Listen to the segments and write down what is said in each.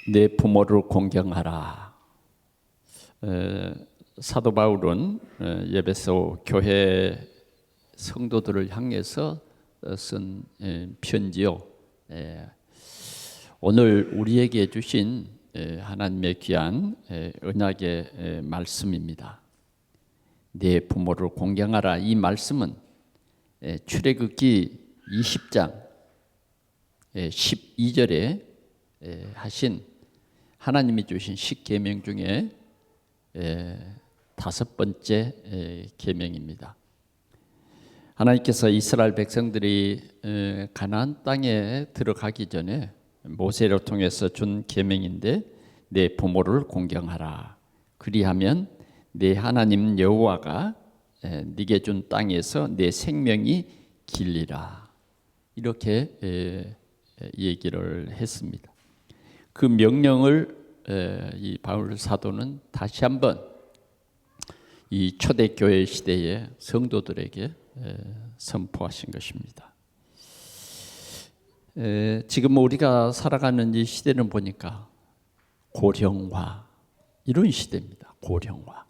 내 부모를 공경하라. 사도 바울은 에베소 교회 성도들을 향해서 쓴 편지요. 오늘 우리에게 주신 하나님의 귀한 언약의 말씀입니다. 내 부모를 공경하라. 이 말씀은 출애굽기 20장 12절에 하신 하나님이 주신 10계명 중에 다섯 번째 계명입니다. 하나님께서 이스라엘 백성들이 가나안 땅에 들어가기 전에 모세를 통해서 준 계명인데, 내 부모를 공경하라. 그리하면 내 하나님 여호와가 네게 준 땅에서 내 생명이 길리라. 이렇게 얘기를 했습니다. 그 명령을 이 바울 사도는 다시 한번 이 초대교회 시대의 성도들에게 선포하신 것입니다. 지금 우리가 살아가는 이 시대는 보니까 고령화, 이런 시대입니다. 고령화.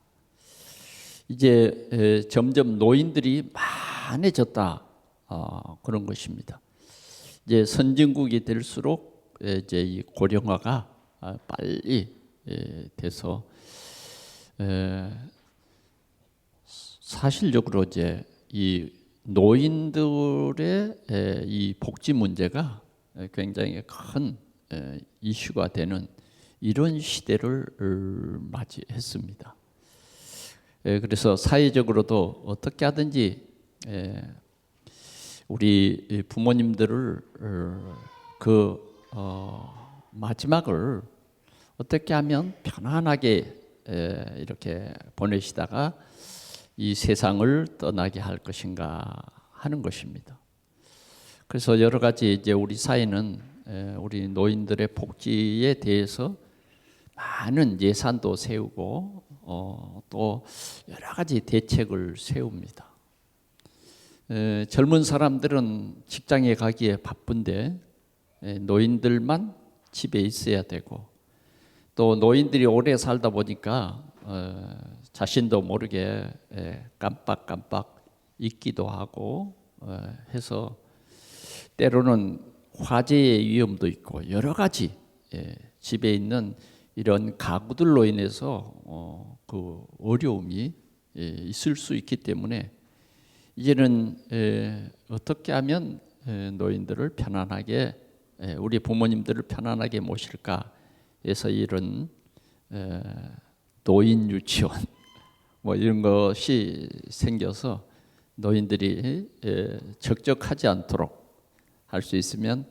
이제 점점 노인들이 많아졌다, 그런 것입니다. 이제 선진국이 될수록 이제 이 고령화가 빨리 돼서 사실적으로 이제 이 노인들의 이 복지 문제가 굉장히 큰 이슈가 되는 이런 시대를 맞이했습니다. 그래서 사회적으로도 어떻게 하든지 우리 부모님들을 마지막을 어떻게 하면 편안하게 이렇게 보내시다가 이 세상을 떠나게 할 것인가 하는 것입니다. 그래서 여러 가지 이제 우리 사회는 우리 노인들의 복지에 대해서 많은 예산도 세우고 또 여러 가지 대책을 세웁니다. 젊은 사람들은 직장에 가기에 바쁜데 노인들만 집에 있어야 되고, 또 노인들이 오래 살다 보니까 자신도 모르게 깜빡깜빡 잊기도 하고 해서 때로는 화재의 위험도 있고 여러 가지 집에 있는 이런 가구들로 인해서 그 어려움이 있을 수 있기 때문에 이제는 어떻게 하면 노인들을 편안하게, 우리 부모님들을 편안하게 모실까 해서 이런 노인 유치원 뭐 이런 것이 생겨서 노인들이 적적하지 않도록 할 수 있으면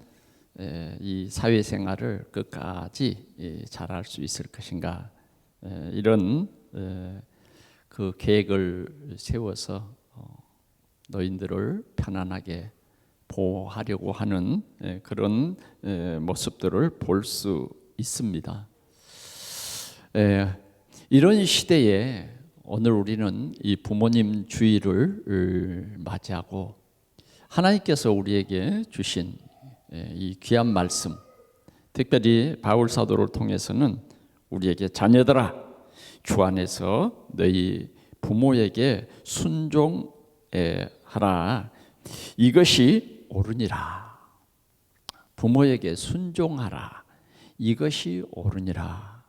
이 사회생활을 끝까지 잘할 수 있을 것인가, 이런 그 계획을 세워서 노인들을 편안하게 보호하려고 하는 그런 모습들을 볼 수 있습니다. 이런 시대에 오늘 우리는 이 부모님 주일을 맞이하고 하나님께서 우리에게 주신 이 귀한 말씀, 특별히 바울 사도를 통해서는 우리에게 자녀들아, 주 안에서 너희 부모에게 순종하라. 이것이 옳으니라. 부모에게 순종하라. 이것이 옳으니라.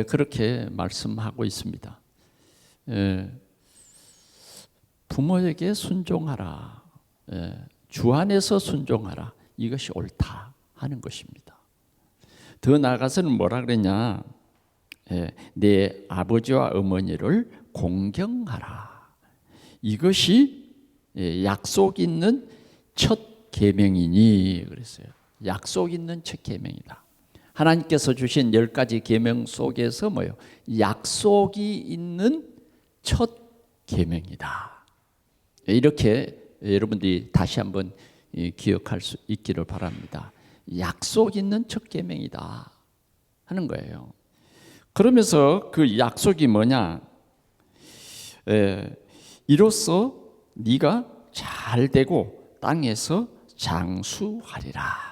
그렇게 말씀하고 있습니다. 부모에게 순종하라. 주 안에서 순종하라. 이것이 옳다 하는 것입니다. 더 나아가서는 뭐라 그랬냐? 내 아버지와 어머니를 공경하라. 이것이 약속 있는 첫 계명이니 그랬어요. 약속 있는 첫 계명이다. 하나님께서 주신 10가지 계명 속에서 뭐요? 약속이 있는 첫 계명이다. 이렇게 여러분들이 다시 한번 기억할 수 있기를 바랍니다. 약속 있는 첫 계명이다 하는 거예요. 그러면서 그 약속이 뭐냐? 이로써 네가 잘 되고 땅에서 장수하리라.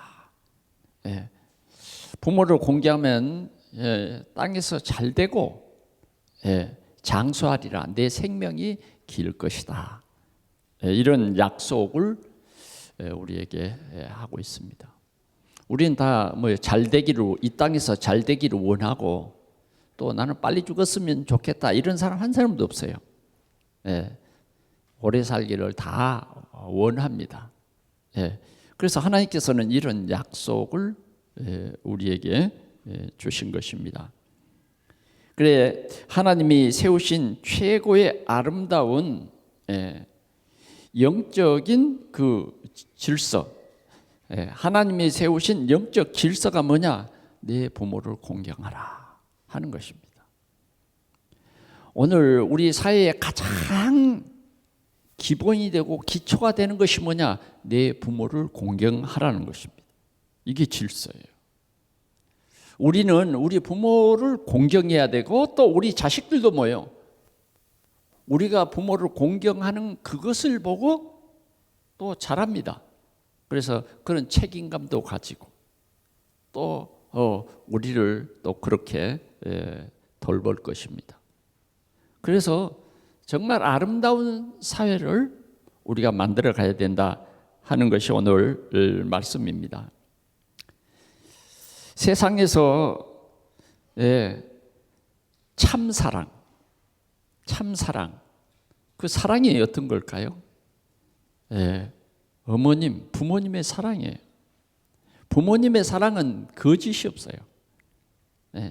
부모를 공경하면 땅에서 잘 되고 장수하리라. 내 생명이 길 것이다. 이런 약속을 우리에게 하고 있습니다. 우리는 다 뭐 잘 되기를, 이 땅에서 잘 되기를 원하고, 또 나는 빨리 죽었으면 좋겠다 이런 사람 한 사람도 없어요. 오래 살기를 다 원합니다. 그래서 하나님께서는 이런 약속을 우리에게 주신 것입니다. 그래, 하나님이 세우신 최고의 아름다운 영적인 그 질서, 하나님이 세우신 영적 질서가 뭐냐? 내 부모를 공경하라 하는 것입니다. 오늘 우리 사회에 가장 기본이 되고 기초가 되는 것이 뭐냐? 내 부모를 공경하라는 것입니다. 이게 질서예요. 우리는 우리 부모를 공경해야 되고, 또 우리 자식들도 뭐예요? 우리가 부모를 공경하는 그것을 보고 또 자랍니다. 그래서 그런 책임감도 가지고 또 우리를 또 그렇게 돌볼 것입니다. 그래서 정말 아름다운 사회를 우리가 만들어 가야 된다 하는 것이 오늘 말씀입니다. 세상에서 참사랑, 그 사랑이 어떤 걸까요? 어머님, 부모님의 사랑이에요. 부모님의 사랑은 거짓이 없어요.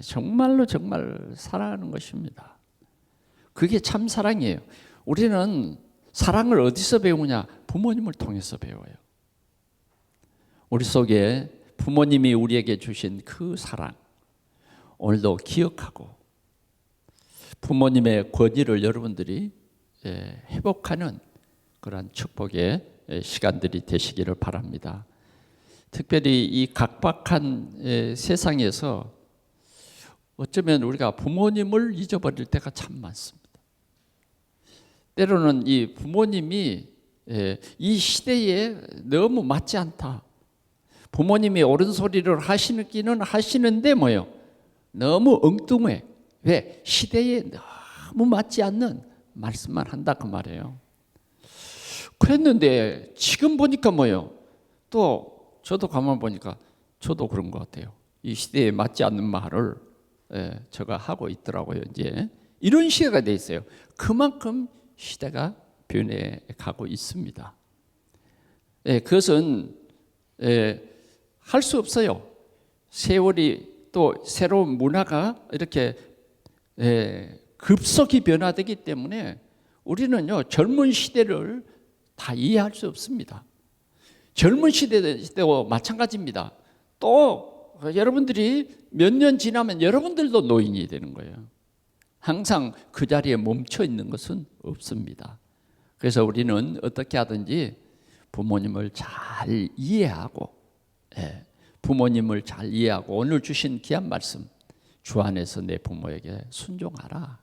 정말로 정말 사랑하는 것입니다. 그게 참 사랑이에요. 우리는 사랑을 어디서 배우냐? 부모님을 통해서 배워요. 우리 속에 부모님이 우리에게 주신 그 사랑, 오늘도 기억하고 부모님의 권위를 여러분들이 회복하는 그런 축복의 시간들이 되시기를 바랍니다. 특별히 이 각박한 세상에서 어쩌면 우리가 부모님을 잊어버릴 때가 참 많습니다. 때로는 이 부모님이 이 시대에 너무 맞지 않다. 부모님이 옳은 소리를 하시기는 하시는데 뭐요? 너무 엉뚱해. 왜? 시대에 너무 맞지 않는 말씀만 한다 그 말이에요. 그랬는데 지금 보니까 뭐요? 또 저도 가만 보니까 저도 그런 것 같아요. 이 시대에 맞지 않는 말을 제가 하고 있더라고요. 이제 이런 시대가 돼 있어요. 그만큼 시대가 변해가고 있습니다. 그것은 할 수 없어요. 세월이 또 새로운 문화가 이렇게 급속히 변화되기 때문에 우리는요 젊은 시대를 다 이해할 수 없습니다. 젊은 시대도 마찬가지입니다. 또 여러분들이 몇 년 지나면 여러분들도 노인이 되는 거예요. 항상 그 자리에 멈춰 있는 것은 없습니다. 그래서 우리는 어떻게 하든지 부모님을 잘 이해하고, 부모님을 잘 이해하고 오늘 주신 귀한 말씀, 주 안에서 내 부모에게 순종하라.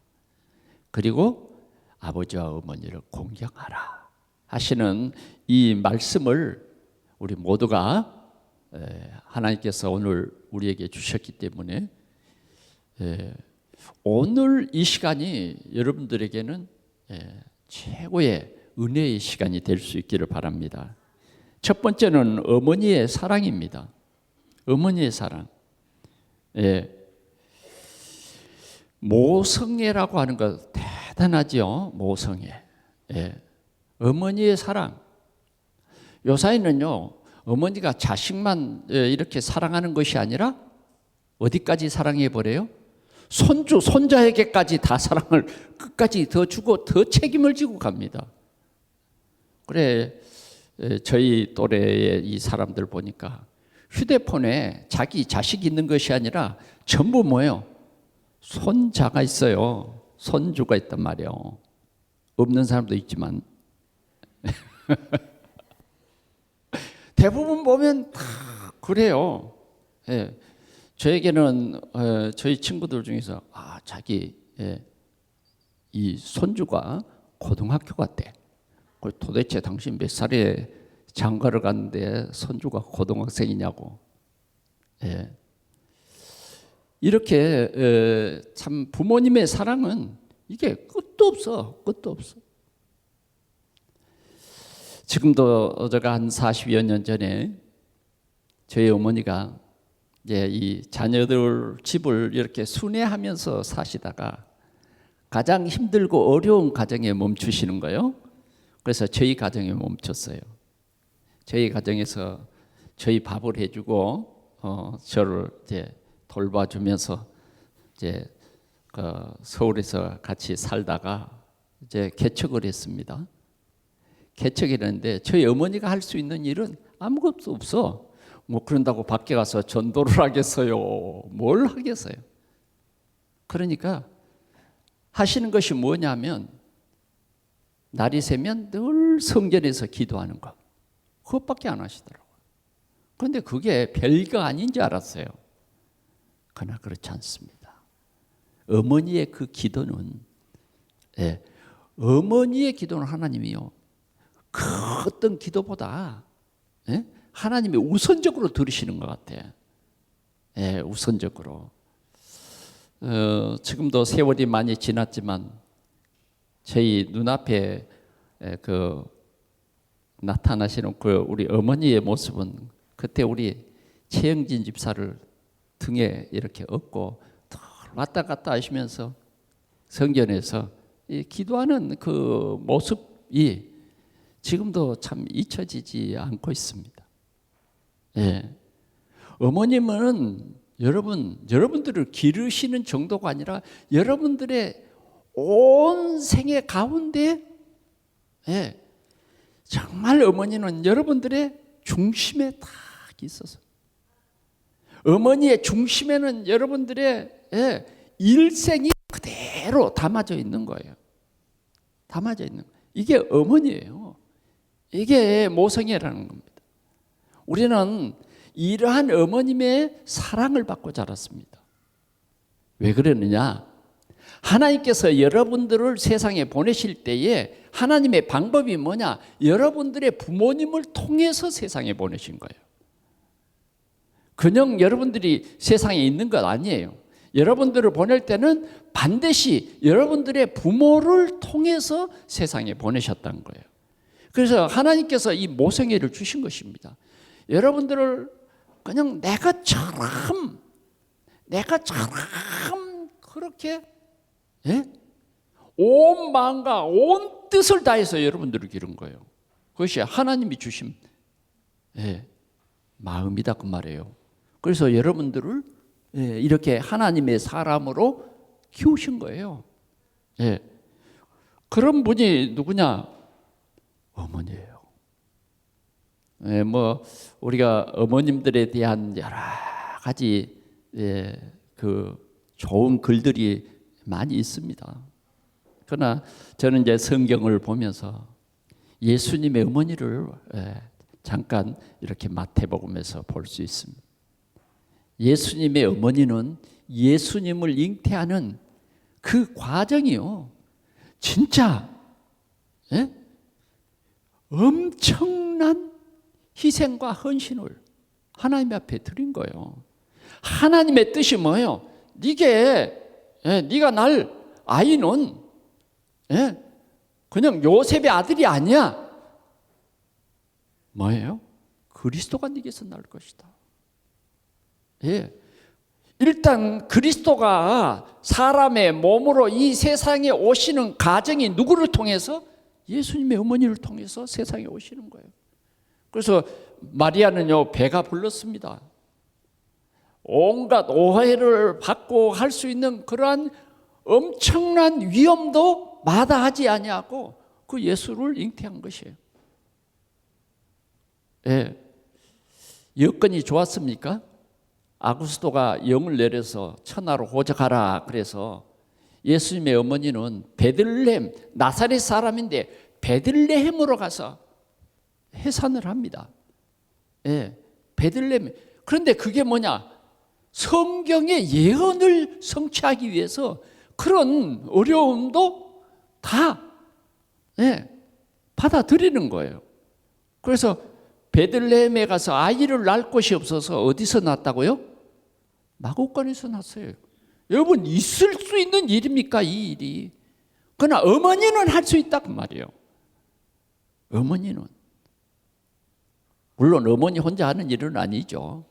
그리고 아버지와 어머니를 공경하라 하시는 이 말씀을 우리 모두가 하나님께서 오늘 우리에게 주셨기 때문에 오늘 이 시간이 여러분들에게는 최고의 은혜의 시간이 될 수 있기를 바랍니다. 첫 번째는 어머니의 사랑입니다. 어머니의 사랑. 모성애라고 하는 거 대단하죠. 모성애. 어머니의 사랑. 요사이는요 어머니가 자식만 이렇게 사랑하는 것이 아니라 어디까지 사랑해 버려요? 손주, 손자에게까지 다 사랑을 끝까지 더 주고 더 책임을 지고 갑니다. 그래, 저희 또래의 이 사람들 보니까 휴대폰에 자기 자식 있는 것이 아니라 전부 뭐예요? 손자가 있어요. 손주가 있단 말이에요. 없는 사람도 있지만 대부분 보면 다 그래요. 저에게는 저희 친구들 중에서 자기 이 손주가 고등학교 갔대. 도대체 당신 몇 살에 장가를 갔는데 손주가 고등학생이냐고. 이렇게 참 부모님의 사랑은 이게 끝도 없어. 끝도 없어. 지금도 제가 한 40여 년 전에 저희 어머니가 이제 이 자녀들 집을 이렇게 순회하면서 사시다가 가장 힘들고 어려운 가정에 멈추시는 거예요. 그래서 저희 가정에 멈췄어요. 저희 가정에서 저희 밥을 해주고 저를 이제 돌봐주면서 이제 서울에서 같이 살다가 이제 개척을 했습니다. 개척이라는데 저희 어머니가 할 수 있는 일은 아무것도 없어. 뭐 그런다고 밖에 가서 전도를 하겠어요? 뭘 하겠어요? 그러니까 하시는 것이 뭐냐면 날이 새면 늘 성전에서 기도하는 것. 그것밖에 안 하시더라고요. 그런데 그게 별거 아닌 줄 알았어요. 그러나 그렇지 않습니다. 어머니의 그 기도는 어머니의 기도는 하나님이요. 그 어떤 기도보다 하나님이 우선적으로 들으시는 것 같아요. 우선적으로. 지금도 세월이 많이 지났지만 저희 눈앞에 그 나타나시는 그 우리 어머니의 모습은 그때 우리 최영진 집사를 등에 이렇게 업고 왔다 갔다 하시면서 성전에서 기도하는 그 모습이 지금도 참 잊혀지지 않고 있습니다. 어머님은 여러분들을 기르시는 정도가 아니라 여러분들의 온 생애 가운데 정말 어머니는 여러분들의 중심에 딱 있어서 어머니의 중심에는 여러분들의 일생이 그대로 담아져 있는 거예요. 담아져 있는 거예요. 이게 어머니예요. 이게 모성애라는 겁니다. 우리는 이러한 어머님의 사랑을 받고 자랐습니다. 왜 그러느냐? 하나님께서 여러분들을 세상에 보내실 때에 하나님의 방법이 뭐냐? 여러분들의 부모님을 통해서 세상에 보내신 거예요. 그냥 여러분들이 세상에 있는 것 아니에요. 여러분들을 보낼 때는 반드시 여러분들의 부모를 통해서 세상에 보내셨다는 거예요. 그래서 하나님께서 이 모성애를 주신 것입니다. 여러분들을 그냥 내가처럼 그렇게 온 마음과 온 뜻을 다해서 여러분들을 기른 거예요. 그것이 하나님이 주신 마음이다 그 말이에요. 그래서 여러분들을 이렇게 하나님의 사람으로 키우신 거예요. 그런 분이 누구냐? 어머니예요. 뭐 우리가 어머님들에 대한 여러 가지 그 좋은 글들이 많이 있습니다. 그러나 저는 이제 성경을 보면서 예수님의 어머니를 잠깐 이렇게 마태복음에서 볼 수 있습니다. 예수님의 어머니는 예수님을 잉태하는 그 과정이요, 진짜 엄청난 희생과 헌신을 하나님 앞에 드린 거예요. 하나님의 뜻이 뭐예요? 네가 날 아이는 그냥 요셉의 아들이 아니야. 뭐예요? 그리스도가 네게서 날 것이다. 일단 그리스도가 사람의 몸으로 이 세상에 오시는 과정이 누구를 통해서? 예수님의 어머니를 통해서 세상에 오시는 거예요. 그래서 마리아는요, 배가 불렀습니다. 온갖 오해를 받고 할 수 있는 그러한 엄청난 위험도 마다하지 아니하고 그 예수를 잉태한 것이에요. 여건이 좋았습니까? 아구스도가 영을 내려서 천하로 호적하라 그래서 예수님의 어머니는 베들레헴, 나사렛 사람인데 베들레헴으로 가서 해산을 합니다. 베들레헴. 그런데 그게 뭐냐? 성경의 예언을 성취하기 위해서 그런 어려움도 다 받아들이는 거예요. 그래서 베들레헴에 가서 아이를 낳을 곳이 없어서 어디서 낳았다고요? 마곡간에서 났어요. 여러분, 있을 수 있는 일입니까, 이 일이? 그러나 어머니는 할 수 있다 그 말이에요. 어머니는. 물론 어머니 혼자 하는 일은 아니죠.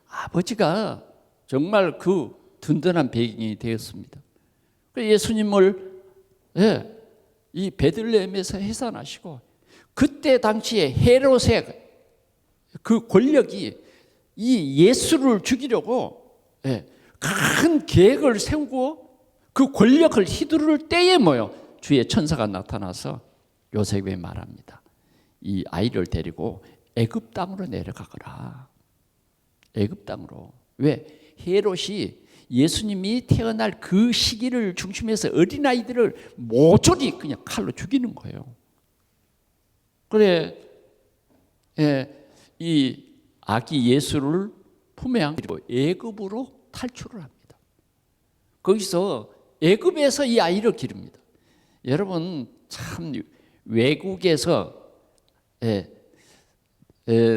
아버지가 정말 그 든든한 배경이 되었습니다. 예수님을 이 베들레헴에서 해산하시고, 그때 당시에 헤롯의 그 권력이 이 예수를 죽이려고 큰 계획을 세우고 그 권력을 휘두를 때에 주의 천사가 나타나서 요셉에게 말합니다. 이 아이를 데리고 애굽 땅으로 내려가거라. 애굽 땅으로. 왜? 헤롯이 예수님이 태어날 그 시기를 중심해서 어린아이들을 모조리 그냥 칼로 죽이는 거예요. 그래, 이 아기 예수를 품에 안고 애굽으로 탈출을 합니다. 거기서 애굽에서 이 아이를 기릅니다. 여러분, 참 외국에서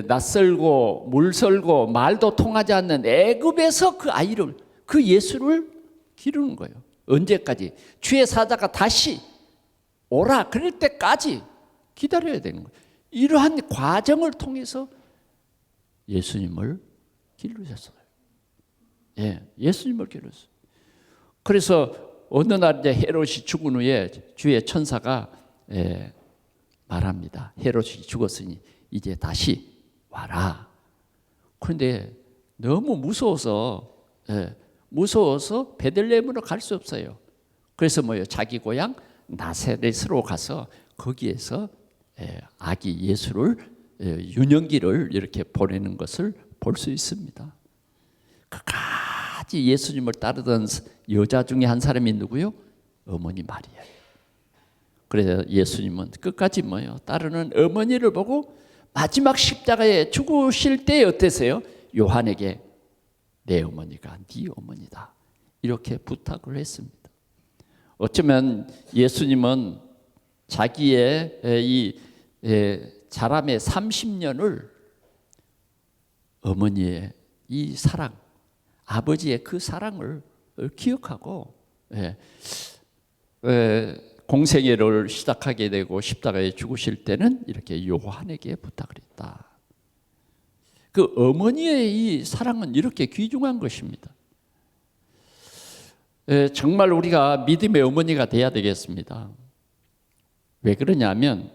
낯설고 물설고 말도 통하지 않는 애굽에서 그 아이를, 그 예수를 기르는 거예요. 언제까지? 주의 사자가 다시 오라 그럴 때까지 기다려야 되는 거예요. 이러한 과정을 통해서 예수님을 기르셨어요. 예수님을 기르셨어요. 그래서 어느 날 이제 헤롯이 죽은 후에 주의 천사가 말합니다. 헤롯이 죽었으니 이제 다시 와라. 그런데 너무 무서워서 베들레헴으로 갈 수 없어요. 그래서 자기 고향 나사렛으로 가서 거기에서 아기 예수를, 유년기를 이렇게 보내는 것을 볼 수 있습니다. 끝까지 예수님을 따르던 여자 중에 한 사람이 누구요? 어머니 마리아예요. 그래서 예수님은 끝까지 따르는 어머니를 보고 마지막 십자가에 죽으실 때 어땠어요? 요한에게 내 어머니가 네 어머니다, 이렇게 부탁을 했습니다. 어쩌면 예수님은 자기의 이 자람의 30년을 어머니의 이 사랑, 아버지의 그 사랑을 기억하고 공생애를 시작하게 되고 십자가에 죽으실 때는 이렇게 요한에게 부탁을 했다. 그 어머니의 이 사랑은 이렇게 귀중한 것입니다. 정말 우리가 믿음의 어머니가 돼야 되겠습니다. 왜 그러냐면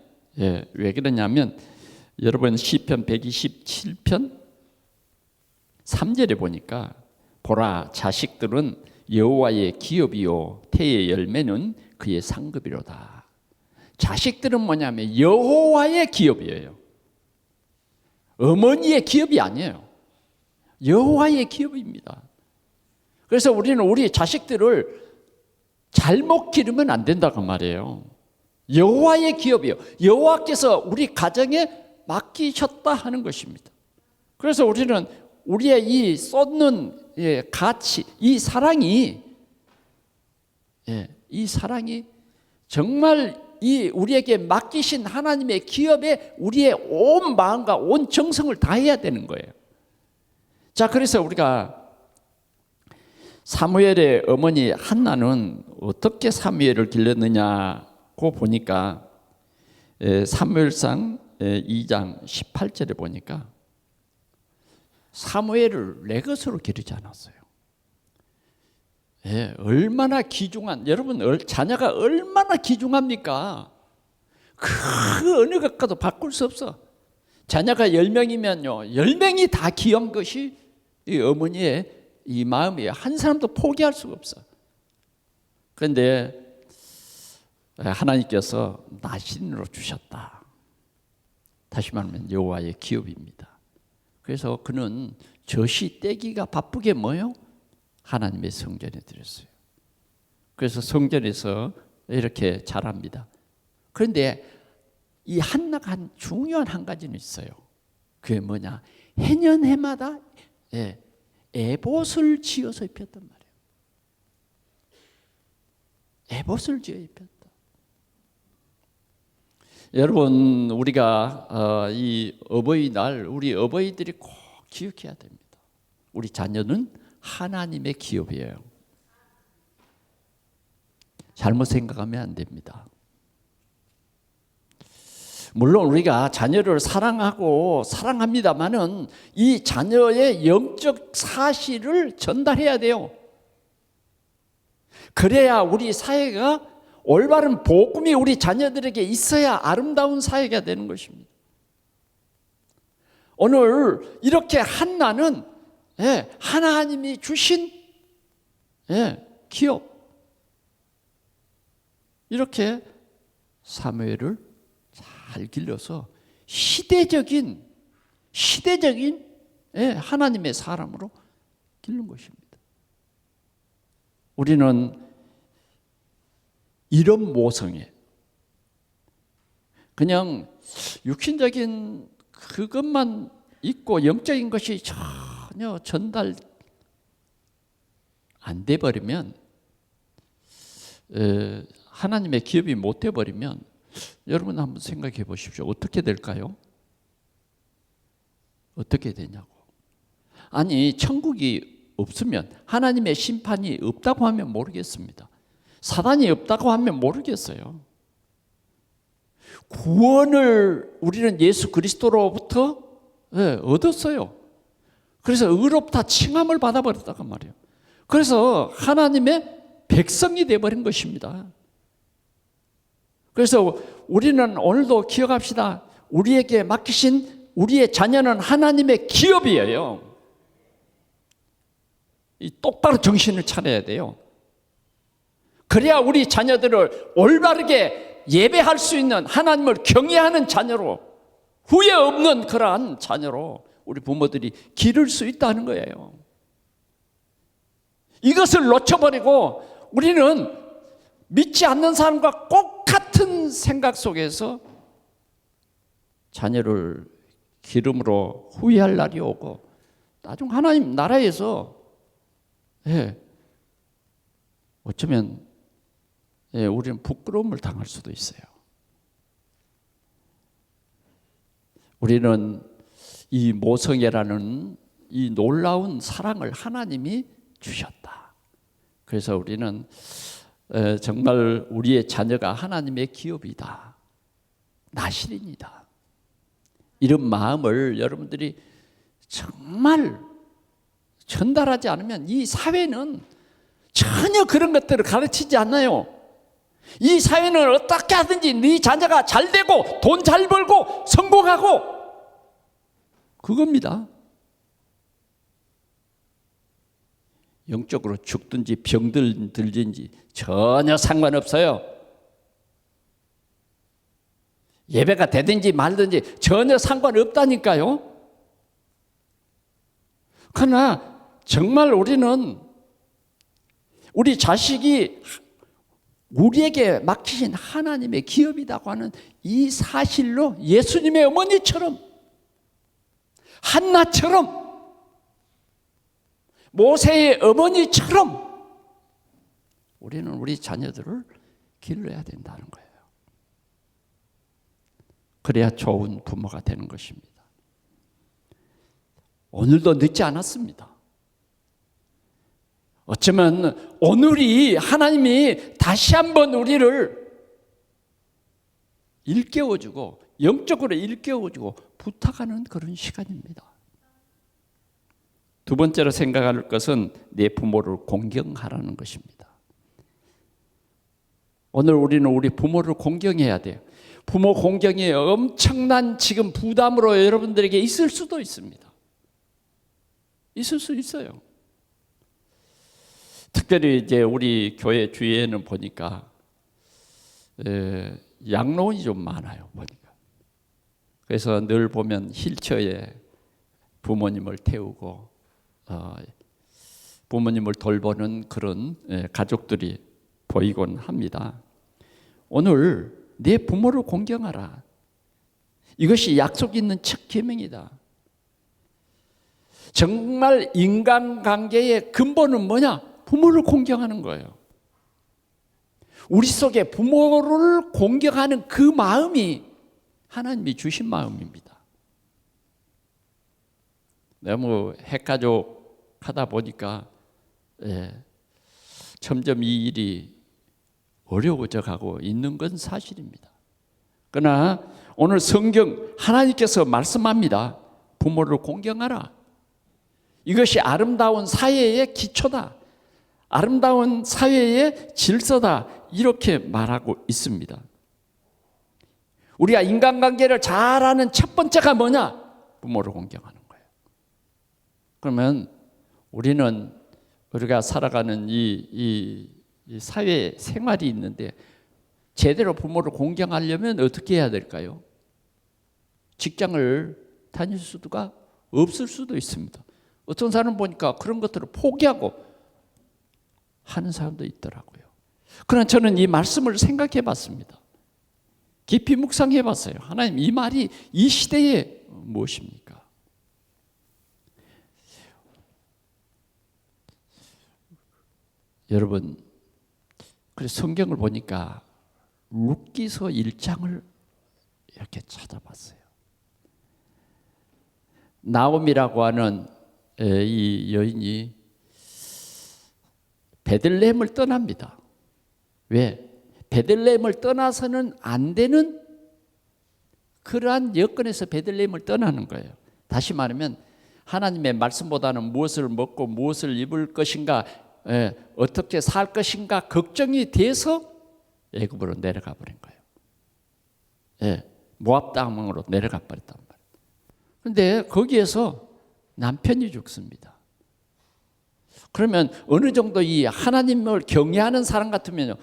여러분 시편 127편 3절에 보니까 보라, 자식들은 여호와의 기업이요 태의 열매는 그의 상급이로다. 자식들은 뭐냐면 여호와의 기업이에요. 어머니의 기업이 아니에요. 여호와의 기업입니다. 그래서 우리는 우리 자식들을 잘못 기르면 안 된다고 말이에요. 여호와의 기업이요. 여호와께서 우리 가정에 맡기셨다 하는 것입니다. 그래서 우리는 우리의 이 쏟는 가치, 이 사랑이 정말 이 우리에게 맡기신 하나님의 기업에 우리의 온 마음과 온 정성을 다해야 되는 거예요. 자, 그래서 우리가 사무엘의 어머니 한나는 어떻게 사무엘을 길렀느냐고 보니까 사무엘상 2장 18절에 보니까 사무엘을 내 것으로 기르지 않았어요. 얼마나 귀중한, 여러분 자녀가 얼마나 귀중합니까? 그 어느 것과도 바꿀 수 없어. 자녀가 10명이면요 10명이 다 귀한 것이 이 어머니의 이 마음이에요. 한 사람도 포기할 수가 없어. 그런데 하나님께서 나신으로 주셨다. 다시 말하면 여호와의 기업입니다. 그래서 그는 젖이 떼기가 바쁘게 하나님의 성전에 드렸어요. 그래서 성전에서 이렇게 자랍니다. 그런데 이 한나가 중요한 한 가지는 있어요. 그게 뭐냐? 해년해마다 에봇을 지어서 입혔단 말이에요. 에봇을 지어 입혔다. 여러분, 우리가 이 어버이날 우리 어버이들이 꼭 기억해야 됩니다. 우리 자녀는 하나님의 기업이에요. 잘못 생각하면 안 됩니다. 물론 우리가 자녀를 사랑하고 사랑합니다마는 이 자녀의 영적 사실을 전달해야 돼요. 그래야 우리 사회가 올바른 복음이 우리 자녀들에게 있어야 아름다운 사회가 되는 것입니다. 오늘 이렇게 한나는 하나님이 주신 기업, 이렇게 사무엘을 잘 길러서 시대적인 하나님의 사람으로 기른 것입니다. 우리는 이런 모성애, 그냥 육신적인 그것만 있고 영적인 것이 전혀 전달 안 돼 버리면, 하나님의 기업이 못 돼 버리면 여러분 한번 생각해 보십시오. 어떻게 될까요? 어떻게 되냐고. 아니, 천국이 없으면, 하나님의 심판이 없다고 하면 모르겠습니다. 사단이 없다고 하면 모르겠어요. 구원을 우리는 예수 그리스도로부터 얻었어요. 그래서 의롭다 칭함을 받아버렸다고 말이에요. 그래서 하나님의 백성이 되어버린 것입니다. 그래서 우리는 오늘도 기억합시다. 우리에게 맡기신 우리의 자녀는 하나님의 기업이에요. 똑바로 정신을 차려야 돼요. 그래야 우리 자녀들을 올바르게 예배할 수 있는, 하나님을 경외하는 자녀로, 후회 없는 그러한 자녀로 우리 부모들이 기를 수 있다는 거예요. 이것을 놓쳐버리고 우리는 믿지 않는 사람과 똑같은 생각 속에서 자녀를 기름으로 후회할 날이 오고, 나중 하나님 나라에서 어쩌면 우리는 부끄러움을 당할 수도 있어요. 우리는 이 모성애라는 이 놀라운 사랑을 하나님이 주셨다. 그래서 우리는 정말 우리의 자녀가 하나님의 기업이다, 나실입니다. 이런 마음을 여러분들이 정말 전달하지 않으면 이 사회는 전혀 그런 것들을 가르치지 않아요. 이 사회는 어떻게 하든지 네 자녀가 잘 되고 돈 잘 벌고 성공하고, 그겁니다. 영적으로 죽든지 병들든지 전혀 상관없어요. 예배가 되든지 말든지 전혀 상관없다니까요. 그러나 정말 우리는 우리 자식이 우리에게 맡기신 하나님의 기업이라고 하는 이 사실로 예수님의 어머니처럼, 한나처럼, 모세의 어머니처럼 우리는 우리 자녀들을 길러야 된다는 거예요. 그래야 좋은 부모가 되는 것입니다. 오늘도 늦지 않았습니다. 어쩌면 오늘이 하나님이 다시 한번 우리를 일깨워주고, 영적으로 일깨워주고 부탁하는 그런 시간입니다. 두 번째로 생각할 것은 내 부모를 공경하라는 것입니다. 오늘 우리는 우리 부모를 공경해야 돼요. 부모 공경이 엄청난 지금 부담으로 여러분들에게 있을 수도 있습니다. 있을 수 있어요. 특별히 이제 우리 교회 주위에는 보니까 양로원이 좀 많아요. 보니까. 그래서 늘 보면 휠체어에 부모님을 태우고 부모님을 돌보는 그런 가족들이 보이곤 합니다. 오늘 내 부모를 공경하라. 이것이 약속 있는 첫 계명이다. 정말 인간관계의 근본은 뭐냐? 부모를 공경하는 거예요. 우리 속에 부모를 공경하는 그 마음이 하나님이 주신 마음입니다. 너무 핵가족 하다 보니까 점점 이 일이 어려워져 가고 있는 건 사실입니다. 그러나 오늘 성경 하나님께서 말씀합니다. 부모를 공경하라. 이것이 아름다운 사회의 기초다. 아름다운 사회의 질서다. 이렇게 말하고 있습니다. 우리가 인간관계를 잘하는 첫 번째가 뭐냐? 부모를 공경하는 거예요. 그러면 우리는 우리가 살아가는 이 사회 생활이 있는데 제대로 부모를 공경하려면 어떻게 해야 될까요? 직장을 다닐 수가 없을 수도 있습니다. 어떤 사람 보니까 그런 것들을 포기하고 하는 사람도 있더라고요. 그러나 저는 이 말씀을 생각해 봤습니다. 깊이 묵상해 봤어요. 하나님, 이 말이 이 시대에 무엇입니까? 여러분, 그래서 성경을 보니까 룻기서 1장을 이렇게 찾아봤어요. 나옴이라고 하는 이 여인이 베들레헴을 떠납니다. 왜? 베들레헴을 떠나서는 안 되는 그러한 여건에서 베들레헴을 떠나는 거예요. 다시 말하면 하나님의 말씀보다는 무엇을 먹고 무엇을 입을 것인가, 어떻게 살 것인가 걱정이 돼서 애굽으로 내려가 버린 거예요. 모압 땅으로 내려가 버렸단 말이에요. 그런데 거기에서 남편이 죽습니다. 그러면 어느 정도 이 하나님을 경외하는 사람 같으면요,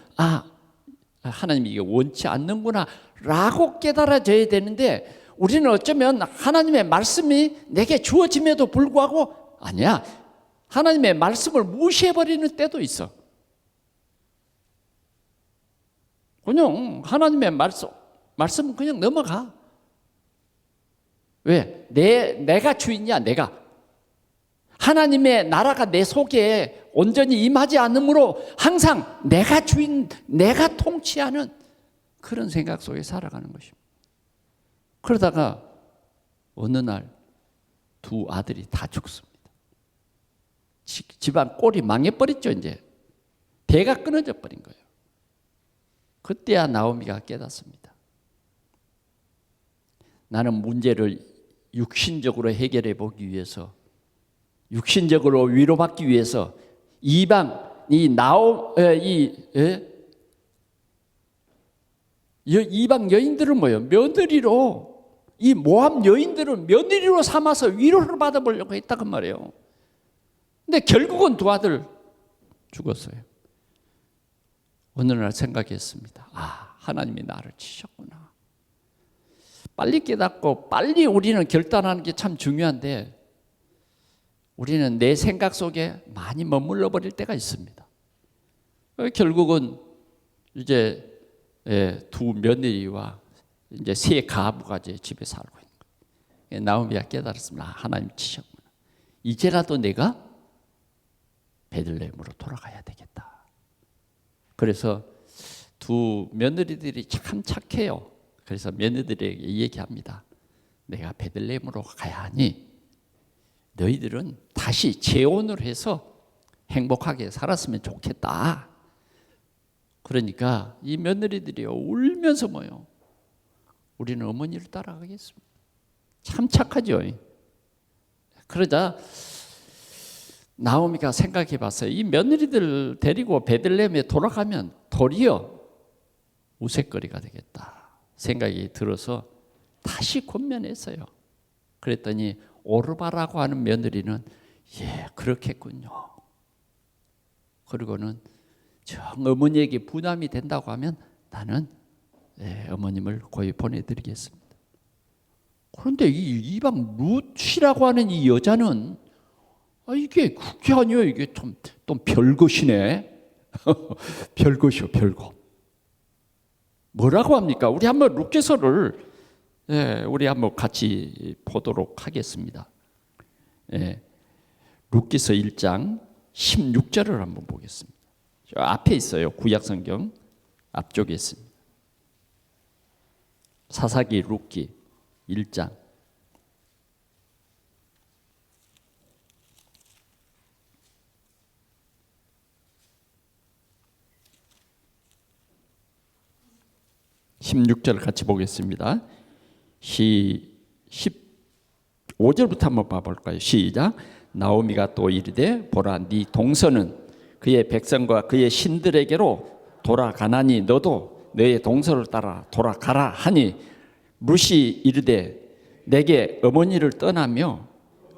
하나님이 이게 원치 않는구나 라고 깨달아져야 되는데, 우리는 어쩌면 하나님의 말씀이 내게 주어짐에도 불구하고 아니야, 하나님의 말씀을 무시해버리는 때도 있어. 그냥 하나님의 말씀은 그냥 넘어가. 왜? 내가 주인이야. 내가. 하나님의 나라가 내 속에 온전히 임하지 않으므로 항상 내가 주인, 내가 통치하는 그런 생각 속에 살아가는 것입니다. 그러다가 어느 날 두 아들이 다 죽습니다. 집안 꼴이 망해버렸죠. 이제 대가 끊어져 버린 거예요. 그때야 나오미가 깨닫습니다. 나는 문제를 육신적으로 해결해 보기 위해서, 육신적으로 위로받기 위해서 이방 이방 여인들은 뭐예요? 며느리로, 이 모압 여인들은 며느리로 삼아서 위로를 받아보려고 했다고 말이에요. 근데 결국은 두 아들 죽었어요. 어느 날 생각했습니다. 하나님이 나를 치셨구나. 빨리 깨닫고 빨리 우리는 결단하는 게 참 중요한데, 우리는 내 생각 속에 많이 머물러 버릴 때가 있습니다. 결국은 이제 두 며느리와 이제 세 가부가 이제 집에 살고 있는 거예요. 나오미가 깨달았습니다. 하나님 치셨구나. 이제라도 내가 베들레헴으로 돌아가야 되겠다. 그래서 두 며느리들이 참 착해요. 그래서 며느리들에게 얘기합니다. 내가 베들레헴으로 가야 하니 너희들은 다시 재혼을 해서 행복하게 살았으면 좋겠다. 그러니까 이 며느리들이 울면서 뭐요? 우리는 어머니를 따라가겠습니다. 참 착하죠. 그러자 나오미가 생각해 봤어요. 이 며느리들 데리고 베들레헴에 돌아가면 도리어 우윳거리가 되겠다 생각이 들어서 다시 권면했어요. 그랬더니 오르바라고 하는 며느리는 그렇겠군요. 그리고는 정 어머니에게 부담이 된다고 하면 나는 어머님을 고이 보내드리겠습니다. 그런데 이 이방 룻이라고 하는 이 여자는 이게 그게 아니에요. 이게 좀 별것이네. 별것이요, 별것. 뭐라고 합니까? 우리 한번 룻기서를 우리 한번 같이 보도록 하겠습니다. 룻기서 1장 16절을 한번 보겠습니다. 저 앞에 있어요. 구약성경 앞쪽에 있습니다. 사사기 룻기 1장 16절 같이 보겠습니다. 15절부터 한번 봐볼까요? 시작. 나오미가 또 이르되 보라 네 동서는 그의 백성과 그의 신들에게로 돌아가나니 너도 너의 동서를 따라 돌아가라 하니 룻이 이르되 내게 어머니를 떠나며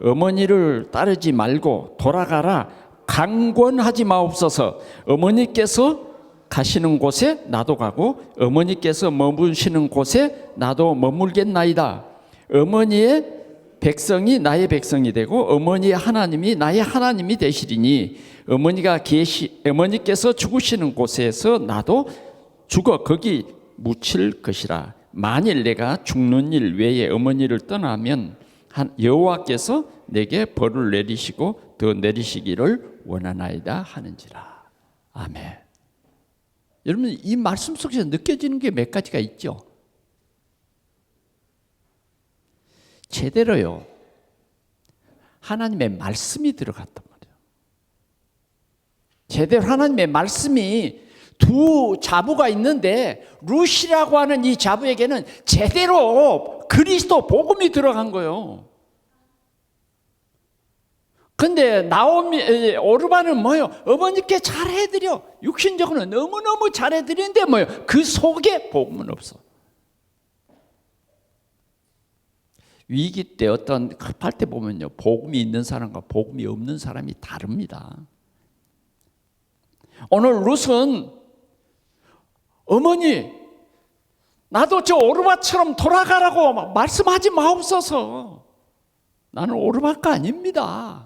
어머니를 따르지 말고 돌아가라 강권하지 마옵소서. 어머니께서 가시는 곳에 나도 가고 어머니께서 머무시는 곳에 나도 머물겠나이다. 어머니의 백성이 나의 백성이 되고 어머니의 하나님이 나의 하나님이 되시리니 어머니께서 죽으시는 곳에서 나도 죽어 거기 묻힐 것이라. 만일 내가 죽는 일 외에 어머니를 떠나면 여호와께서 내게 벌을 내리시고 더 내리시기를 원하나이다 하는지라. 아멘. 여러분 이 말씀 속에서 느껴지는 게 몇 가지가 있죠. 제대로요 하나님의 말씀이 들어갔단 말이에요. 제대로 하나님의 말씀이 두 자부가 있는데 룻이라고 하는 이 자부에게는 제대로 그리스도 복음이 들어간 거예요. 근데 나오미 오르바는 뭐예요? 어머니께 잘해드려. 육신적으로 너무너무 잘해드리는데 뭐예요? 그 속에 복음은 없어. 위기 때 어떤 급할 때 보면요 복음이 있는 사람과 복음이 없는 사람이 다릅니다. 오늘 룻은 어머니 나도 저 오르바처럼 돌아가라고 말씀하지 마옵소서. 나는 오르바가 아닙니다.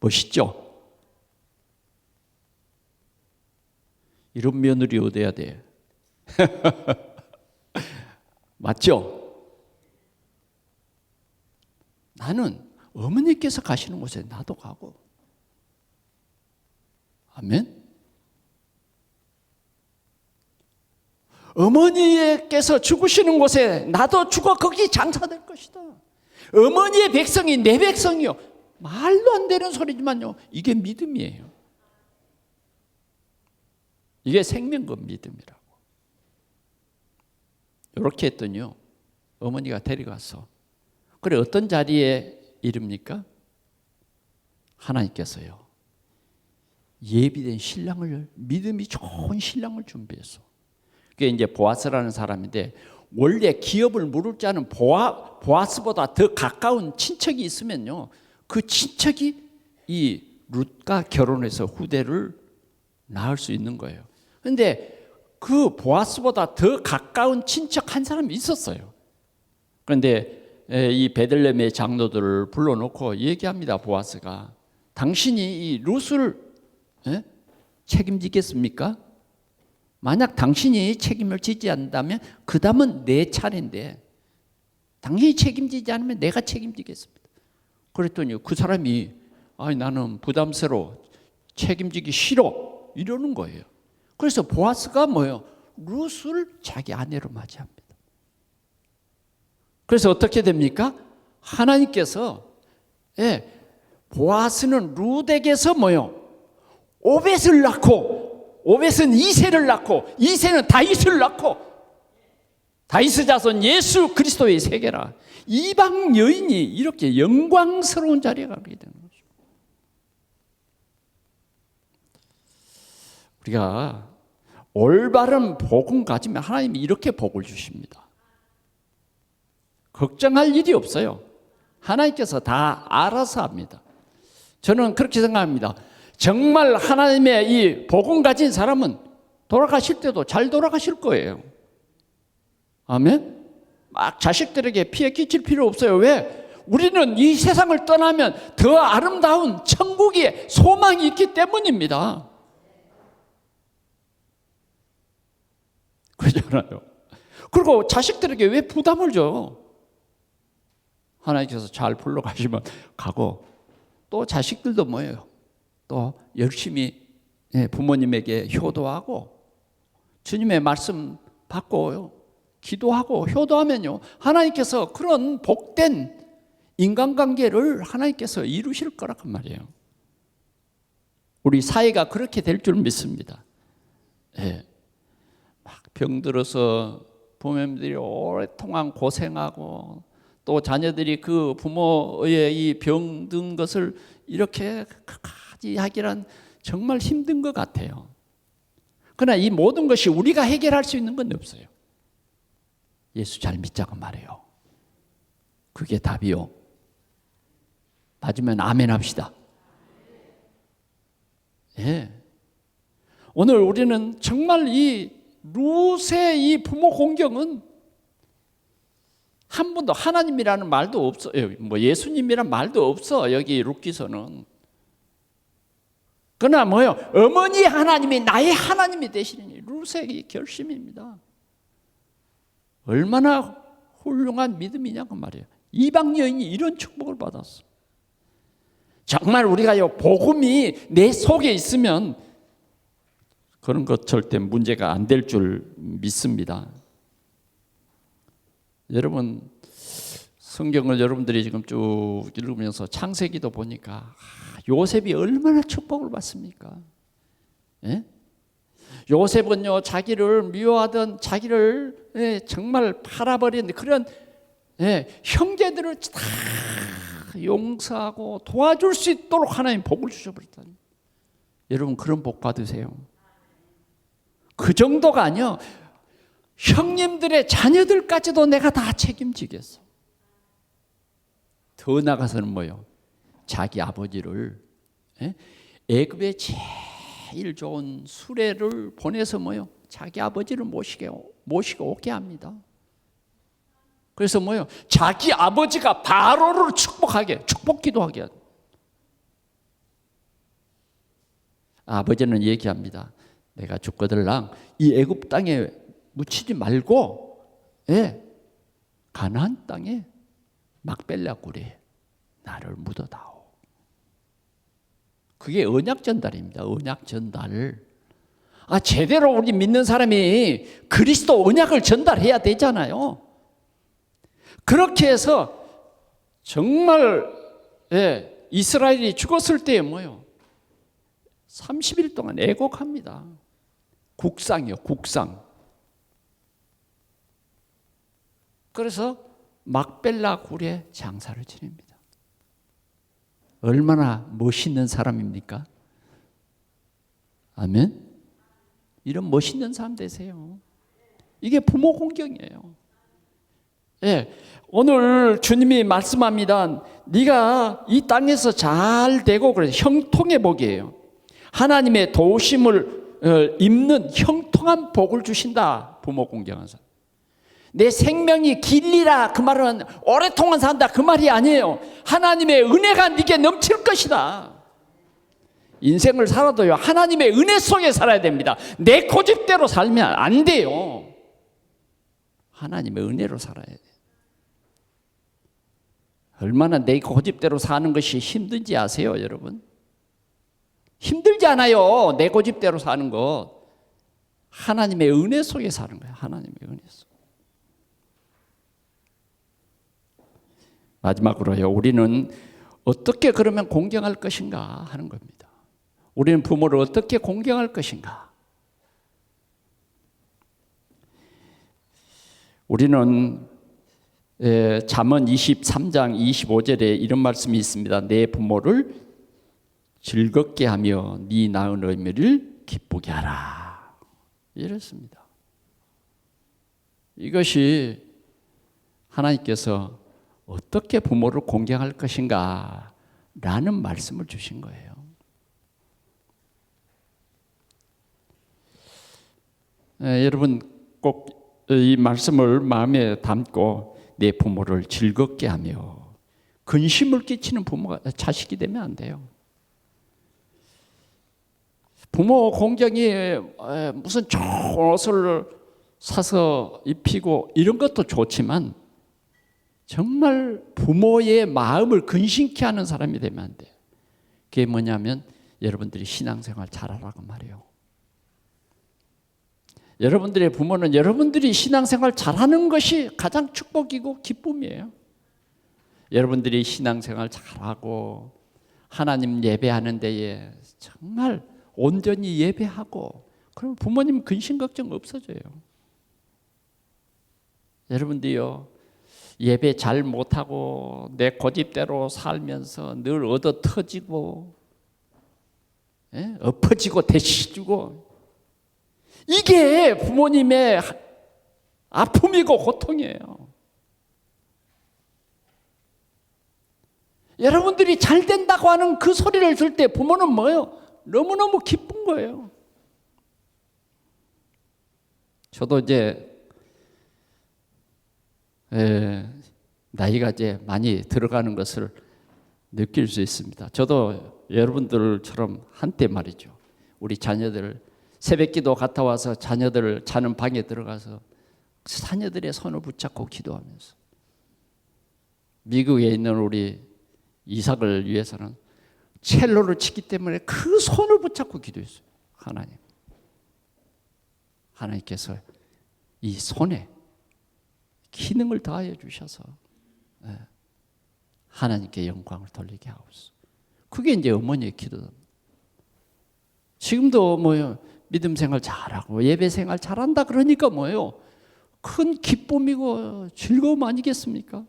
멋있죠? 이런 며느리 얻어야 돼. 맞죠? 나는 어머니께서 가시는 곳에 나도 가고. 아멘. 어머니께서 죽으시는 곳에 나도 죽어 거기 장사될 것이다. 어머니의 백성이 내 백성이요. 말도 안 되는 소리지만요. 이게 믿음이에요. 이게 생명급 믿음이라고. 이렇게 했더니요. 어머니가 데려가서 그래 어떤 자리에 이릅니까? 하나님께서요. 예비된 신랑을 믿음이 좋은 신랑을 준비했어. 그게 이제 보아스라는 사람인데 원래 기업을 물을 자는 보아스보다 더 가까운 친척이 있으면요. 그 친척이 이 룻과 결혼해서 후대를 낳을 수 있는 거예요. 그런데 그 보아스보다 더 가까운 친척 한 사람이 있었어요. 그런데 이 베들레헴의 장로들을 불러놓고 얘기합니다. 보아스가 당신이 이 룻을 책임지겠습니까? 만약 당신이 책임을 지지 않는다면 그 다음은 내 차례인데 당신이 책임지지 않으면 내가 책임지겠습니다. 그랬더니 그 사람이 나는 부담스러워 책임지기 싫어 이러는 거예요. 그래서 보아스가 뭐예요? 룻을 자기 아내로 맞이합니다. 그래서 어떻게 됩니까? 하나님께서 보아스는 룻에게서 뭐예요? 오벳을 낳고 오벳은 이새를 낳고 이새는 다윗을 낳고 다윗의 자손 예수 그리스도의 세계라. 이방 여인이 이렇게 영광스러운 자리에 가게 되는 거죠. 우리가 올바른 복음 가지면 하나님이 이렇게 복을 주십니다. 걱정할 일이 없어요. 하나님께서 다 알아서 합니다. 저는 그렇게 생각합니다. 정말 하나님의 이 복음 가진 사람은 돌아가실 때도 잘 돌아가실 거예요. 아멘? 막 자식들에게 피해 끼칠 필요 없어요. 왜? 우리는 이 세상을 떠나면 더 아름다운 천국의 소망이 있기 때문입니다. 그렇잖아요. 그리고 자식들에게 왜 부담을 줘? 하나님께서 잘 불러가시면 가고 또 자식들도 뭐예요? 또 열심히 부모님에게 효도하고 주님의 말씀 받고 기도하고 효도하면요 하나님께서 그런 복된 인간관계를 하나님께서 이루실 거란 말이에요. 우리 사회가 그렇게 될 줄 믿습니다. 막 병들어서 부모님들이 오랫동안 고생하고 또 자녀들이 그 부모의 이 병든 것을 이렇게 끝까지 하기란 정말 힘든 것 같아요. 그러나 이 모든 것이 우리가 해결할 수 있는 건 없어요. 예수 잘 믿자고 말해요. 그게 답이요. 맞으면 아멘 합시다. 예. 오늘 우리는 정말 이 룻의 이 부모 공경은 한 번도 하나님이라는 말도 없어요. 뭐 예수님이란 말도 없어. 여기 룻기서는. 그러나 뭐요? 어머니 하나님이 나의 하나님이 되시는 룻의 결심입니다. 얼마나 훌륭한 믿음이냐고 말이에요. 이방 여인이 이런 축복을 받았어. 정말 우리가요, 복음이 내 속에 있으면 그런 것 절대 문제가 안 될 줄 믿습니다. 여러분, 성경을 여러분들이 지금 쭉 읽으면서 창세기도 보니까 요셉이 얼마나 축복을 받습니까? 예? 요셉은요, 자기를 미워하던 자기를 정말 팔아버린 그런 형제들을 다 용서하고 도와줄 수 있도록 하나님 복을 주셔버렸다니. 여러분, 그런 복 받으세요. 그 정도가 아니요, 형님들의 자녀들까지도 내가 다 책임지겠어. 더 나가서는 뭐요? 자기 아버지를 애굽의 제일 좋은 수레를 보내서 뭐요? 자기 아버지를 모시고 오게 합니다. 그래서 뭐요? 자기 아버지가 바로를 축복 기도하게 하죠. 아버지는 얘기합니다. 내가 죽거들랑 이 애굽 땅에 묻히지 말고 가나안 땅에 막벨라 굴에 나를 묻어다오. 그게 언약 전달입니다. 언약 전달. 제대로 우리 믿는 사람이 그리스도 언약을 전달해야 되잖아요. 그렇게 해서 정말 이스라엘이 죽었을 때에 뭐요? 30일 동안 애곡합니다. 국상이요, 국상. 그래서 막벨라 굴에 장사를 지냅니다. 얼마나 멋있는 사람입니까? 아멘? 이런 멋있는 사람 되세요. 이게 부모 공경이에요. 오늘 주님이 말씀합니다. 네가 이 땅에서 잘 되고 그래. 형통의 복이에요. 하나님의 도우심을 입는 형통한 복을 주신다. 부모 공경한 사람. 내 생명이 길리라 그 말은 오랫동안 산다 그 말이 아니에요. 하나님의 은혜가 네게 넘칠 것이다. 인생을 살아도요, 하나님의 은혜 속에 살아야 됩니다. 내 고집대로 살면 안 돼요. 하나님의 은혜로 살아야 돼요. 얼마나 내 고집대로 사는 것이 힘든지 아세요, 여러분? 힘들지 않아요. 내 고집대로 사는 것. 하나님의 은혜 속에 사는 거예요. 하나님의 은혜 속. 마지막으로요, 우리는 어떻게 그러면 공경할 것인가 하는 겁니다. 우리는 부모를 어떻게 공경할 것인가? 우리는 잠언 23장 25절에 이런 말씀이 있습니다. 내 부모를 즐겁게 하며 네 낳은 어미를 기쁘게 하라. 이렇습니다. 이것이 하나님께서 어떻게 부모를 공경할 것인가 라는 말씀을 주신 거예요. 여러분 꼭 이 말씀을 마음에 담고 내 부모를 즐겁게 하며 근심을 끼치는 부모가 자식이 되면 안 돼요. 부모 공경이 무슨 좋은 옷을 사서 입히고 이런 것도 좋지만 정말 부모의 마음을 근심케 하는 사람이 되면 안 돼요. 그게 뭐냐면 여러분들이 신앙생활 잘하라고 말이에요. 여러분들의 부모는 여러분들이 신앙생활 잘하는 것이 가장 축복이고 기쁨이에요. 여러분들이 신앙생활 잘하고 하나님 예배하는 데에 정말 온전히 예배하고 그럼 부모님 근심 걱정 없어져요. 여러분들요, 예배 잘 못하고 내 고집대로 살면서 늘 얻어 터지고, 엎어지고 대시주고, 이게 부모님의 아픔이고 고통이에요. 여러분들이 잘 된다고 하는 그 소리를 들을 때 부모는 뭐예요? 너무너무 기쁜 거예요. 저도 이제 나이가 이제 많이 들어가는 것을 느낄 수 있습니다. 저도 여러분들처럼 한때 말이죠, 우리 자녀들 새벽기도 갔다 와서 자녀들 자는 방에 들어가서 자녀들의 손을 붙잡고 기도하면서, 미국에 있는 우리 이삭을 위해서는 첼로를 치기 때문에 그 손을 붙잡고 기도했어요. 하나님께서 이 손에 기능을 다하여 주셔서 하나님께 영광을 돌리게 하옵소서. 그게 이제 어머니의 기도입니다. 지금도 뭐요, 믿음 생활 잘하고 예배 생활 잘한다 그러니까 뭐예요, 큰 기쁨이고 즐거움 아니겠습니까?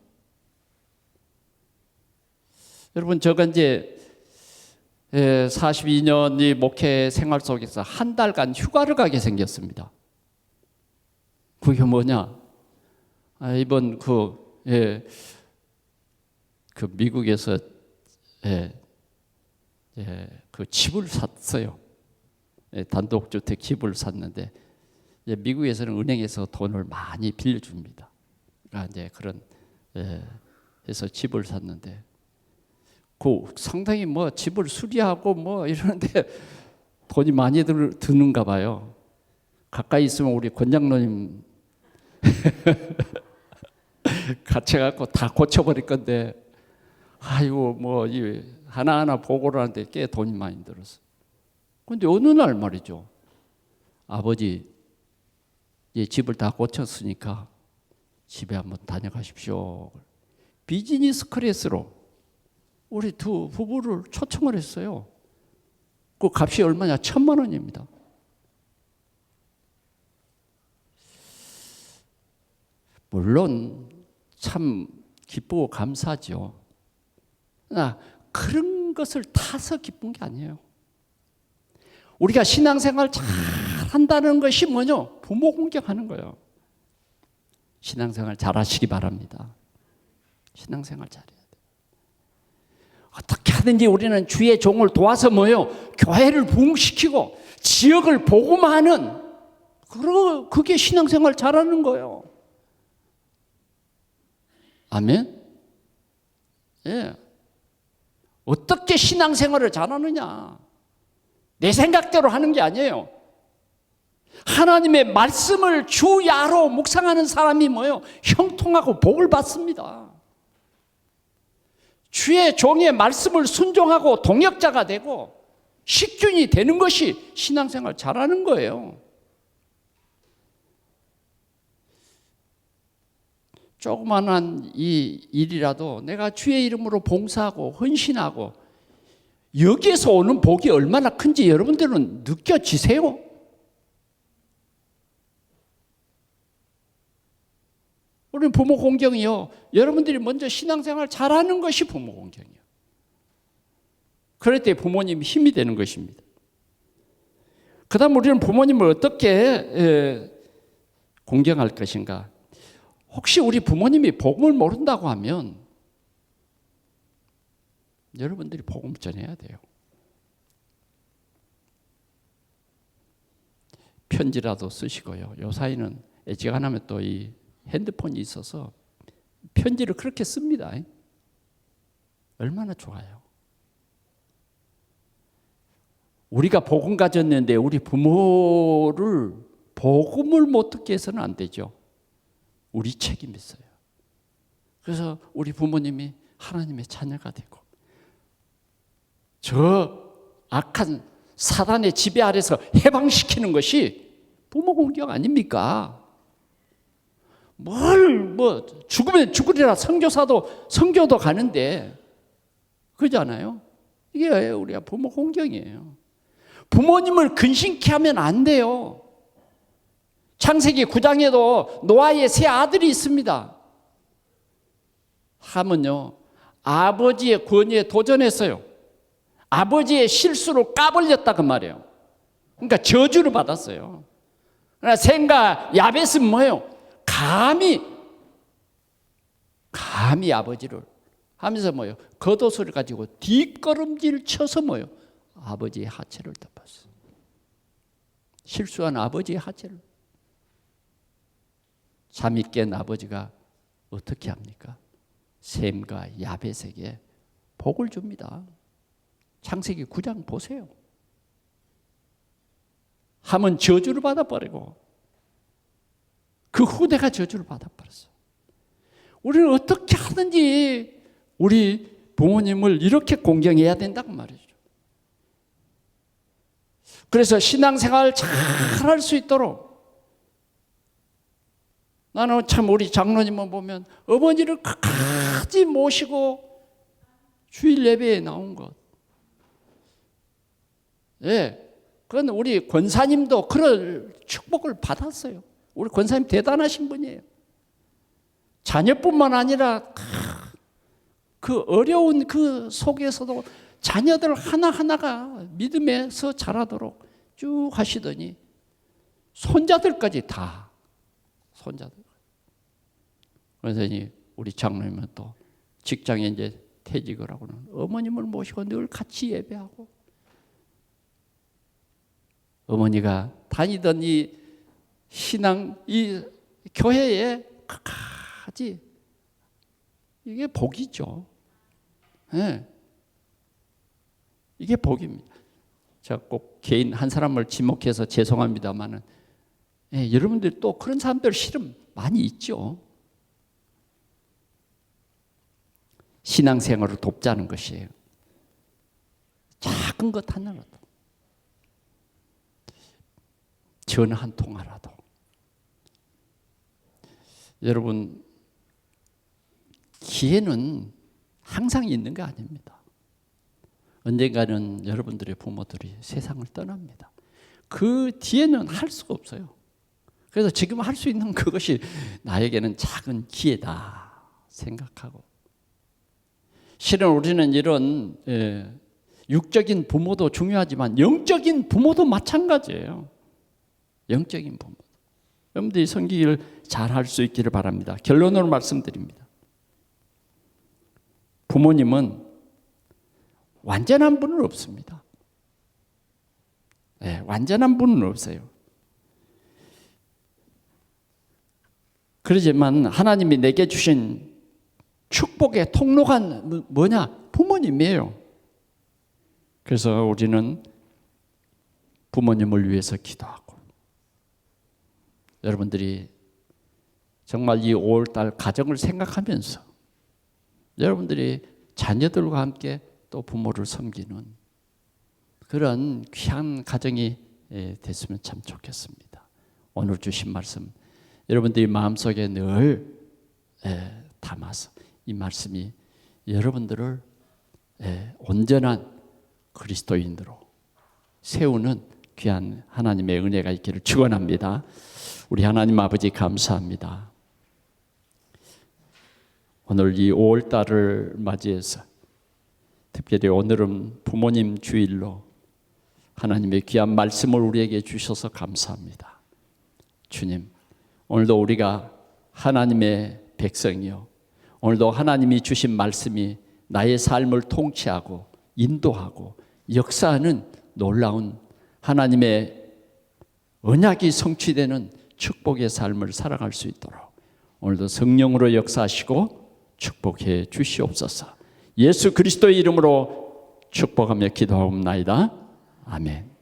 여러분, 제가 이제 42년의 목회 생활 속에서 한 달간 휴가를 가게 생겼습니다. 그게 뭐냐? 이번 그 미국에서 그 집을 샀어요. 단독주택 집을 샀는데, 미국에서는 은행에서 돈을 많이 빌려줍니다. 그러니까 이제 그런 해서 집을 샀는데, 그 상당히 뭐 집을 수리하고 뭐 이러는데 돈이 많이 드는가 봐요. 가까이 있으면 우리 권장로님 같이 갖고 다 고쳐버릴 건데, 아이고 뭐 이 하나하나 보고를 하는데 꽤 돈이 많이 들었어. 근데 어느 날 말이죠, 아버지 집을 다 고쳤으니까 집에 한번 다녀가십시오. 비즈니스 클래스로 우리 두 부부를 초청을 했어요. 그 값이 얼마냐? 1,000만 원입니다. 물론 참 기쁘고 감사하죠. 그러나 그런 것을 타서 기쁜 게 아니에요. 우리가 신앙생활 잘 한다는 것이 뭐냐? 부모 공경하는 거예요. 신앙생활 잘 하시기 바랍니다. 신앙생활 잘해야 돼요. 어떻게 하든지 우리는 주의 종을 도와서 뭐예요? 교회를 부흥시키고 지역을 복음하는, 그게 신앙생활 잘하는 거예요. 아멘? 예. 어떻게 신앙생활을 잘하느냐? 내 생각대로 하는 게 아니에요. 하나님의 말씀을 주야로 묵상하는 사람이 뭐예요? 형통하고 복을 받습니다. 주의 종의 말씀을 순종하고 동역자가 되고 식균이 되는 것이 신앙생활 잘하는 거예요. 조그만한 이 일이라도 내가 주의 이름으로 봉사하고 헌신하고, 여기에서 오는 복이 얼마나 큰지 여러분들은 느껴지세요? 우리는 부모 공경이요, 여러분들이 먼저 신앙생활 잘하는 것이 부모 공경이에요. 그럴 때 부모님이 힘이 되는 것입니다. 그 다음 우리는 부모님을 어떻게 공경할 것인가? 혹시 우리 부모님이 복음을 모른다고 하면 여러분들이 복음을 전해야 돼요. 편지라도 쓰시고요. 요사이는 애지간하면 또 이 핸드폰이 있어서 편지를 그렇게 씁니다. 얼마나 좋아요. 우리가 복음 가졌는데 우리 부모를 복음을 못 듣게 해서는 안 되죠. 우리 책임이 있어요. 그래서 우리 부모님이 하나님의 자녀가 되고 저 악한 사단의 지배 아래서 해방시키는 것이 부모 공경 아닙니까? 뭐 죽으면 죽으리라 성교도 가는데 그러잖아요. 이게 우리가 부모 공경이에요. 부모님을 근심케 하면 안 돼요. 창세기 9장에도 노아의 세 아들이 있습니다. 함은요, 아버지의 권위에 도전했어요. 아버지의 실수로 까불렸다 그 말이에요. 그러니까 저주를 받았어요. 그러나 셈과 야벳은 뭐예요? 감히 아버지를 하면서 뭐예요? 겉옷을 가지고 뒷걸음질 쳐서 뭐예요? 아버지의 하체를 덮었어요. 실수한 아버지의 하체를. 잠이 깬 아버지가 어떻게 합니까? 셈과 야벳에게 복을 줍니다. 창세기 9장 보세요. 함은 저주를 받아버리고 그 후대가 저주를 받아버렸어요. 우리는 어떻게 하든지 우리 부모님을 이렇게 공경해야 된다고 말이죠. 그래서 신앙생활 잘 할 수 있도록 나는 참 우리 장로님을 보면 어머니를 끝까지 모시고 주일 예배에 나온 것. 예. 그건 우리 권사님도 그런 축복을 받았어요. 우리 권사님 대단하신 분이에요. 자녀뿐만 아니라 그 어려운 그 속에서도 자녀들 하나하나가 믿음에서 자라도록 쭉 하시더니 손자들까지 다 손자들. 그러더니 우리 장로님은 또 직장에 이제 퇴직을 하고는 어머님을 모시고 늘 같이 예배하고 어머니가 다니던 이 신앙 이 교회에 끝까지 이게 복이죠. 네. 이게 복입니다. 제가 꼭 개인 한 사람을 지목해서 죄송합니다만은 여러분들 또 그런 사람들 실은 많이 있죠. 신앙생활을 돕자는 것이에요. 작은 것 하나라도 전화 한 통화라도. 여러분 기회는 항상 있는 거 아닙니다. 언젠가는 여러분들의 부모들이 세상을 떠납니다. 그 뒤에는 할 수가 없어요. 그래서 지금 할 수 있는 그것이 나에게는 작은 기회다 생각하고 실은 우리는 이런 육적인 부모도 중요하지만 영적인 부모도 마찬가지예요. 영적인 부모. 여러분들이 섬기기를 잘 할 수 있기를 바랍니다. 결론으로 말씀드립니다. 부모님은 완전한 분은 없습니다. 완전한 분은 없어요. 그러지만 하나님이 내게 주신 축복의 통로가 뭐냐? 부모님이에요. 그래서 우리는 부모님을 위해서 기도하고 여러분들이 정말 이 5월달 가정을 생각하면서 여러분들이 자녀들과 함께 또 부모를 섬기는 그런 귀한 가정이 됐으면 참 좋겠습니다. 오늘 주신 말씀 여러분들이 마음속에 늘 담아서 이 말씀이 여러분들을 온전한 그리스도인으로 세우는 귀한 하나님의 은혜가 있기를 축원합니다. 우리 하나님 아버지 감사합니다. 오늘 이 5월달을 맞이해서 특별히 오늘은 부모님 주일로 하나님의 귀한 말씀을 우리에게 주셔서 감사합니다. 주님, 오늘도 우리가 하나님의 백성이요 오늘도 하나님이 주신 말씀이 나의 삶을 통치하고 인도하고 역사하는 놀라운 하나님의 언약이 성취되는 축복의 삶을 살아갈 수 있도록 오늘도 성령으로 역사하시고 축복해 주시옵소서. 예수 그리스도의 이름으로 축복하며 기도하옵나이다. 아멘.